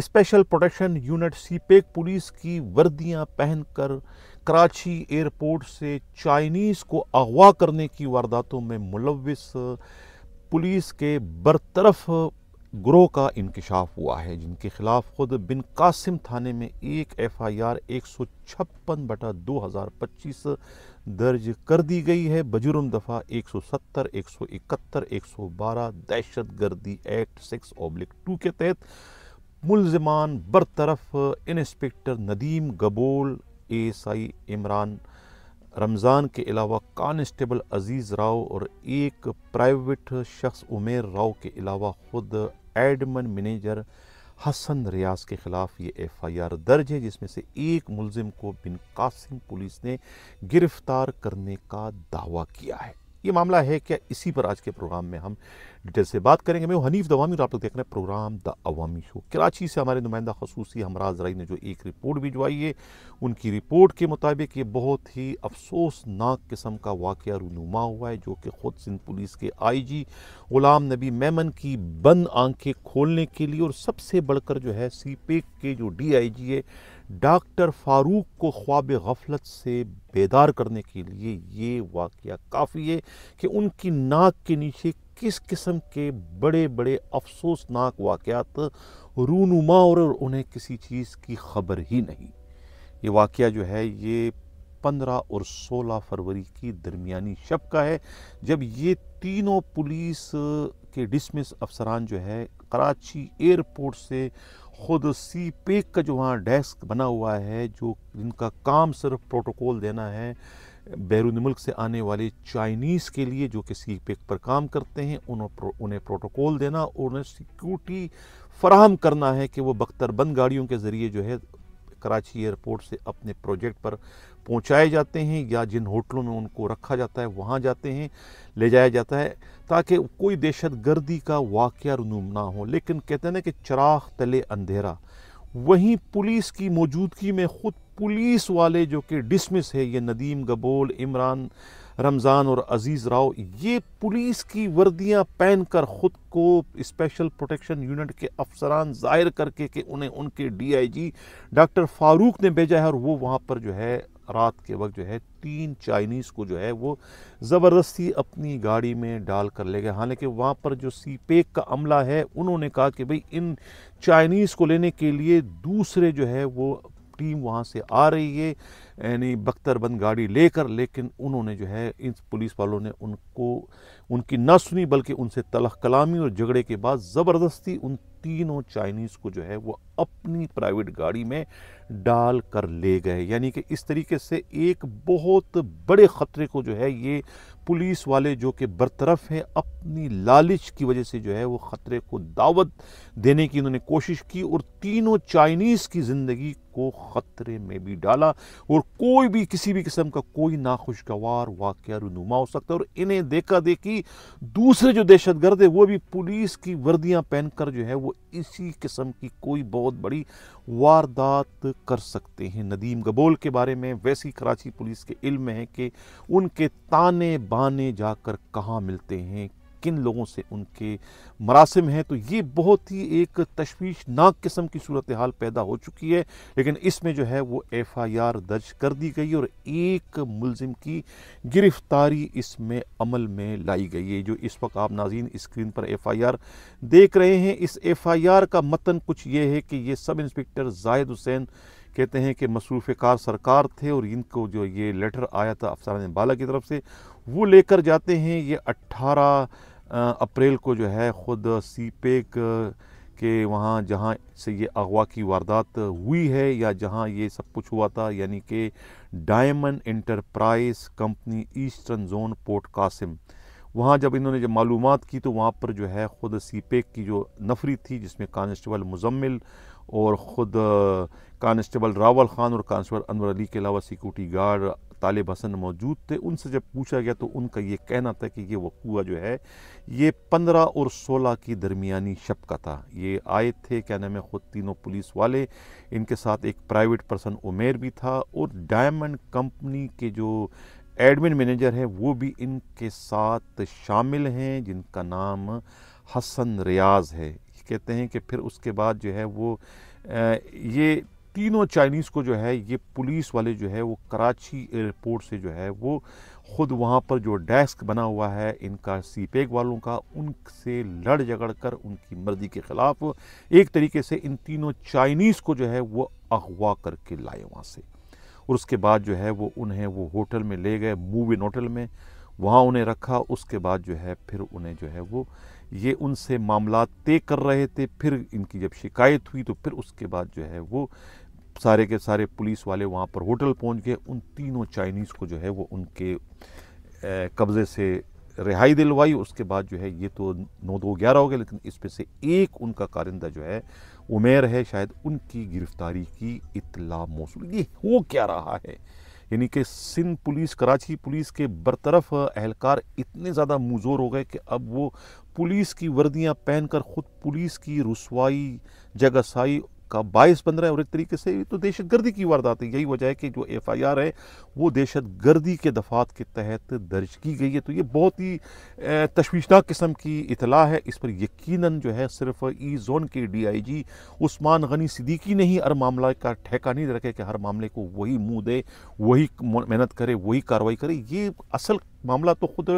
Special protection unit CPEC police की वर्दियां पहनकर Karachi airport से चाइनीज़ को अगवा करने की वारदातों में मुलव्विस पुलिस के बरतरफ ग्रोह का इंकशाफ हुआ है, जिनके खिलाफ खुद बिन कासिम थाने में एक FIR 156/2025 दर्ज कर दी गई है। बजुर्म दफ़ा 170, 171, 112 दहशत गर्दी एक्ट 6/2 के तहत मुलजमान बरतरफ इंस्पेक्टर नदीम गबोल, ASI इमरान रमज़ान के अलावा कांस्टेबल अजीज़ राव और एक प्राइवेट शख्स उमेर राव के अलावा खुद एडमिन मैनेजर हसन रियाज के ख़िलाफ़ ये FIR दर्ज है, जिसमें से एक मुलजिम को बिन कासिम पुलिस ने गिरफ्तार करने का दावा किया है। ये मामला है क्या, इसी पर आज के प्रोग्राम में हम डिटेल से बात करेंगे। मैं हनीफ दवामी और आप लोग देख रहे हैं programme the Awami show. Karachi से हमारे नुमाइंदा खसूसी हमराज रई ने जो एक रिपोर्ट भिजवाई है, उनकी रिपोर्ट के मुताबिक ये बहुत ही अफसोसनाक किस्म का वाक़या रूनुमा हुआ है, जो कि ख़ुद सिंध पुलिस के IG गुलाम नबी मेमन की बंद आंखें खोलने के लिए और सबसे बढ़कर जो है सीपेक के जो DIG है डॉक्टर फारूक को ख्वाब गफलत से बेदार करने के लिए ये वाक़या काफ़ी है कि उनकी नाक के नीचे किस किस्म के बड़े बड़े अफसोसनाक वाक़यात रूनुमा और उन्हें किसी चीज़ की खबर ही नहीं। ये वाक़या जो है ये 15 और 16 फरवरी की दरमियानी शब का है, जब ये तीनों पुलिस के डिसमिस अफसरान जो है कराची एयरपोर्ट से खुद सीपेक का जो वहाँ डेस्क बना हुआ है, जो जिनका काम सिर्फ प्रोटोकॉल देना है बैरून मुल्क से आने वाले चाइनीज़ के लिए जो कि सीपेक पर काम करते हैं, उन्हें प्रोटोकॉल देना और उन्हें सिक्योरिटी फराहम करना है कि वो बख्तरबंद गाड़ियों के ज़रिए जो है कराची एयरपोर्ट से अपने प्रोजेक्ट पर पहुंचाए जाते हैं, या जिन होटलों में उनको रखा जाता है वहां जाते हैं, ले जाया जाता है, ताकि कोई दहशत गर्दी का वाक़या रूनुमा ना हो। लेकिन कहते हैं ना कि चिराग तले अंधेरा, वहीं पुलिस की मौजूदगी में खुद पुलिस वाले जो कि डिसमिस है, ये नदीम गबोल, इमरान रमज़ान और अजीज़ राव, ये पुलिस की वर्दियां पहनकर ख़ुद को स्पेशल प्रोटेक्शन यूनिट के अफसरान ज़ाहिर करके कि उन्हें उनके DIG डॉक्टर फारूक ने भेजा है, और वो वहाँ पर जो है रात के वक्त जो है 3 चाइनीज़ को जो है वो ज़बरदस्ती अपनी गाड़ी में डाल कर ले गए। हालांकि वहाँ पर जो सीपेक का अमला है, उन्होंने कहा कि भाई इन चाइनीज़ को लेने के लिए दूसरे जो है वो टीम वहाँ से आ रही है, यानी बख्तरबंद गाड़ी लेकर, लेकिन उन्होंने जो है इन पुलिस वालों ने उनकी ना सुनी, बल्कि उनसे तलख कलामी और झगड़े के बाद ज़बरदस्ती उन तीनों चाइनीज़ को जो है वो अपनी प्राइवेट गाड़ी में डाल कर ले गए। यानी कि इस तरीके से एक बहुत बड़े ख़तरे को जो है ये पुलिस वाले जो कि बरतरफ हैं, अपनी लालच की वजह से जो है वो ख़तरे को दावत देने की उन्होंने कोशिश की और तीनों चाइनीज़ की ज़िंदगी को ख़तरे में भी डाला, और कोई भी किसी भी किस्म का कोई नाखुशगवार वाक़या रूनुमा हो सकता है। और इन्हें देखा देखी दूसरे जो दहशतगर्द है वो भी पुलिस की वर्दियां पहनकर जो है वो इसी किस्म की कोई बहुत बड़ी वारदात कर सकते हैं। नदीम गबोल के बारे में वैसी कराची पुलिस के इल्म में है कि उनके ताने बाने जाकर कहाँ मिलते हैं, किन लोगों से उनके मरासिम हैं, तो ये बहुत ही एक तशवीशनाक किस्म की सूरत हाल पैदा हो चुकी है। लेकिन इसमें जो है वो FIR दर्ज कर दी गई और एक मुलजिम की गिरफ्तारी इसमें अमल में लाई गई है। जो इस वक्त आप नाज़रीन स्क्रीन पर FIR देख रहे हैं, इस FIR का मतन कुछ ये है कि ये सब इंस्पेक्टर जाहिद हुसैन कहते हैं कि मसरूफ़ कार सरकार थे, और इनको जो ये लेटर आया था अफसरान बाला की तरफ से वो लेकर जाते हैं। ये 18 अप्रैल को जो है ख़ुद सीपेक के वहाँ जहाँ से ये अगवा की वारदात हुई है, या जहाँ ये सब कुछ हुआ था, यानी कि diamond enterprise company eastern zone port Qasim, वहाँ जब इन्होंने जब मालूमात की तो वहाँ पर जो है ख़ुद सीपेक की जो नफरी थी, जिसमें कांस्टेबल मुजम्मिल और ख़ुद कांस्टेबल रावल ख़ान और कांस्टेबल अनवर अली के अलावा सिक्योरिटी गार्ड तालिब हसन मौजूद थे। उनसे जब पूछा गया तो उनका ये कहना था कि ये वक़ूआ जो है ये 15 और 16 की दरमियानी शब का था। ये आए थे, क्या नाम है, ख़ुद तीनों पुलिस वाले, इनके साथ एक प्राइवेट पर्सन उमेर भी था, और डायमंड कंपनी के जो एडमिन मैनेजर है वो भी इनके साथ शामिल हैं, जिनका नाम हसन रियाज है। कहते हैं कि फिर उसके बाद जो है वो ये तीनों चाइनीज़ को जो है ये पुलिस वाले जो है वो कराची एयरपोर्ट से जो है वो ख़ुद वहाँ पर जो डेस्क बना हुआ है इनका सीपेक वालों का, उनसे लड़ झगड़ कर उनकी मर्ज़ी के ख़िलाफ़ एक तरीके से इन तीनों चाइनीज़ को जो है वो अगवा करके लाए वहाँ से। और उसके बाद जो है वो उन्हें वो होटल में ले गए, मूव इन होटल में, वहाँ उन्हें रखा। उसके बाद जो है फिर उन्हें जो है वो ये उनसे मामला तय कर रहे थे। फिर इनकी जब शिकायत हुई तो फिर उसके बाद जो है वो सारे के सारे पुलिस वाले वहाँ पर होटल पहुँच गए, उन तीनों चाइनीज़ को जो है वो उनके कब्ज़े से रिहाई दिलवाई। उसके बाद जो है ये तो 9-2-11 हो गए, लेकिन इसमें से एक उनका कारिंदा जो है उमेर है, शायद उनकी गिरफ्तारी की इत्तला मौसूल। ये हो क्या रहा है, यानी कि सिंध पुलिस, कराची पुलिस के बरतरफ एहलकार इतने ज़्यादा मुज़ोर हो गए कि अब वो पुलिस की वर्दियाँ पहनकर ख़ुद पुलिस की रुसवाई जगहसाई का बायस बन रहा है। और एक तरीके से ये तो दहशत गर्दी की वारदात है। यही वजह है कि जो FIR है वो दहशत गर्दी के दफ़ात के तहत दर्ज की गई है। तो ये बहुत ही तशवीशनाक किस्म की इतला है। इस पर यकीनन जो है सिर्फ ई जोन के DIG उस्मान गनी सिद्दीकी नहीं हर मामला का ठेका नहीं रखे कि हर मामले को वही मुँह दे, वही मेहनत करे, वही कार्रवाई करे। ये असल मामला तो खुद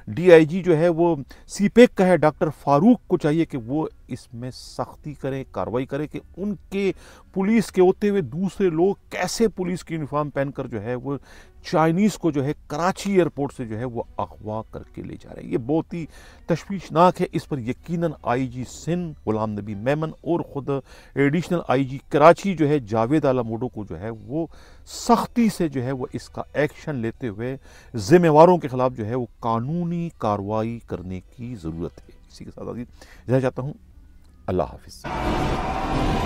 DIG जो है वो सीपेक का है। डॉक्टर फारूक को चाहिए कि वो इसमें सख्ती करें, कार्रवाई करें कि उनके पुलिस के होते हुए दूसरे लोग कैसे पुलिस की यूनिफॉर्म पहनकर जो है वो चाइनीज़ को जो है कराची एयरपोर्ट से जो है वो अगवा करके ले जा रहे हैं। ये बहुत ही तशवीशनाक है। इस पर यकीनन IG सिंध गुलाम नबी मेमन और ख़ुद एडिशनल IG कराची जो है जावेद आलम ओडो को जो है वो सख्ती से जो है वो इसका एक्शन लेते हुए ज़िम्मेवारों के ख़िलाफ़ जो है वो कानूनी कार्रवाई करने की ज़रूरत है। इसी के साथ इजाज़त चाहता हूँ। अल्लाह हाफ़िज़।